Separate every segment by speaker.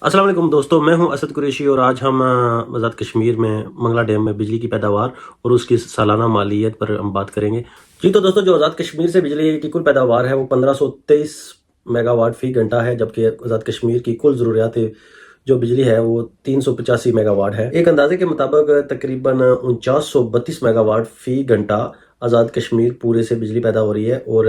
Speaker 1: अस्सलाम वालेकुम दोस्तों, मैं हूं असद कुरैशी और आज हम आज़ाद कश्मीर में मंगला डैम में बिजली की पैदावार और उसकी सालाना मालियत पर हम बात करेंगे। जी तो दोस्तों, जो आज़ाद कश्मीर से बिजली की कुल पैदावार है वो 1523 मेगावाट फी घंटा है, जबकि आज़ाद कश्मीर की कुल ज़रूरियात जो बिजली है वो 385 मेगावाट है। एक अंदाजे के मुताबिक तकरीबन 4932 मेगावाट फी घंटा आज़ाद कश्मीर पूरे से बिजली पैदा हो रही है और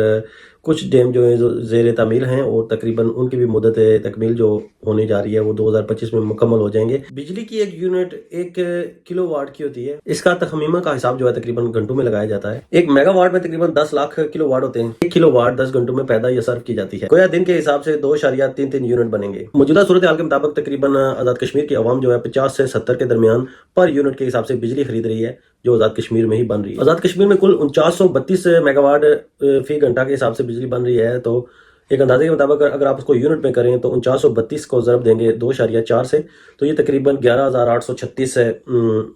Speaker 1: कुछ डैम जो है जो ज़ेर तामील हैं और तकरीबन उनकी भी मुद्दत तकमील जो होने जा रही है वो 2025 में मुकम्मल हो जाएंगे। बिजली की एक यूनिट 1 किलोवाट की होती है। इसका तखमीमा का हिसाब जो है तकरीबन घंटों में लगाया जाता है। एक मेगावाट में तकरीबन 10 लाख किलोवाट होते हैं। 1 किलोवाट 10 घंटों में पैदा या सर्व की जाती है। गोया दिन के हिसाब से 2.33 यूनिट बनेंगे। मौजूदा सूरत हाल के मुताबिक तकरीबन आज़ाद कश्मीर की आवाम जो है 50 से 70 के दरमियान पर यूनिट के हिसाब से बिजली खरीद रही है, जो आज़ाद कश्मीर में ही बन रही है। आज़ाद कश्मीर में कुल 4932 मेगावाट फी घंटा के हिसाब से बिजली बन रही है। तो एक अंदाजे के मुताबिक अगर आप उसको यूनिट में करें तो 4932 को ज़रब देंगे 2.4 से, तो ये तकरीबन 11,836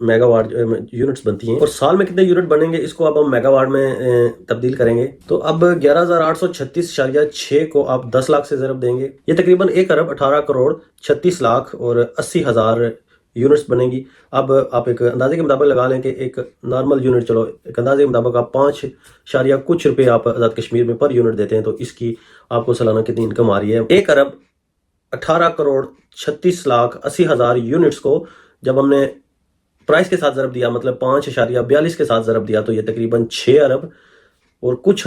Speaker 1: मेगावाट यूनिट्स बनती हैं। और साल में कितने यूनिट बनेंगे इसको अब हम मेगावाट में तब्दील करेंगे। तो अब 11,836.6 को आप 10 लाख से ज़रब देंगे, ये तकरीबन 1 अरब 18 करोड़ 36 लाख और 80,000 यूनिट्स बनेगी। अब आप एक अंदाजे के मुताबिक लगा लें कि एक नॉर्मल यूनिट, चलो एक अंदाजे के मुताबिक आप 5 कुछ रुपए आप आज़ाद कश्मीर में पर यूनिट देते हैं, तो इसकी आपको सालाना कितनी इनकम आ रही है। 1 अरब 18 करोड़ 36 लाख 80,000 यूनिट्स को जब हमने प्राइस के साथ ज़रब दिया, मतलब 5.42 के साथ ज़रब दिया, तो ये तकरीबन 6 अरब और कुछ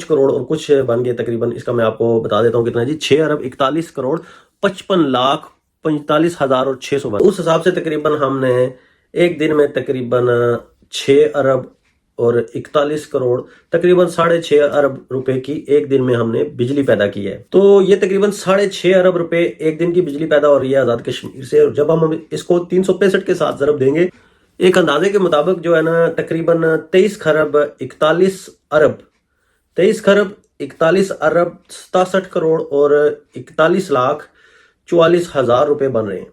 Speaker 1: करोड़ और कुछ बन गए तकरीबन। इसका मैं आपको बता देता हूँ कितना जी, 6 अरब 41 करोड़ 55 लाख 45,600 उस हिसाब से तकरीबन हमने एक दिन में तकरीबन 6 अरब और 41 करोड़ तकरीबन 6.5 अरब रुपए की एक दिन में हमने बिजली पैदा की है। तो ये तकरीबन 6.5 अरब रुपए एक दिन की बिजली पैदा हो रही है आज़ाद कश्मीर से। और जब हम इसको 365 के साथ ज़रब देंगे, एक अंदाजे के मुताबिक जो है ना तकरीबन 23 खरब 67 करोड़ और 41 लाख 44 हजार रुपए बन रहे हैं।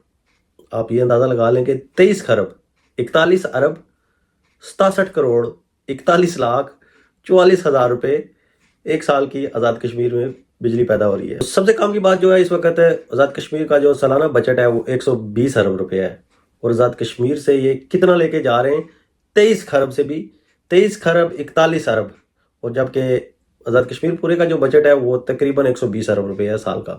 Speaker 1: आप ये अंदाजा लगा लें कि 23 खरब 41 अरब 67 करोड़ 41 लाख 44 हजार रुपए एक साल की आज़ाद कश्मीर में बिजली पैदा हो रही है। सबसे कम की बात जो है, इस वक्त आज़ाद कश्मीर का जो सालाना बजट है वो 120 अरब रुपए है और आज़ाद कश्मीर से ये कितना लेके जा रहे हैं, 23 खरब से भी 23 खरब 41 अरब, और जबकि आज़ाद कश्मीर पूरे का जो बजट है वो तकरीबन 120 अरब रुपए है साल का।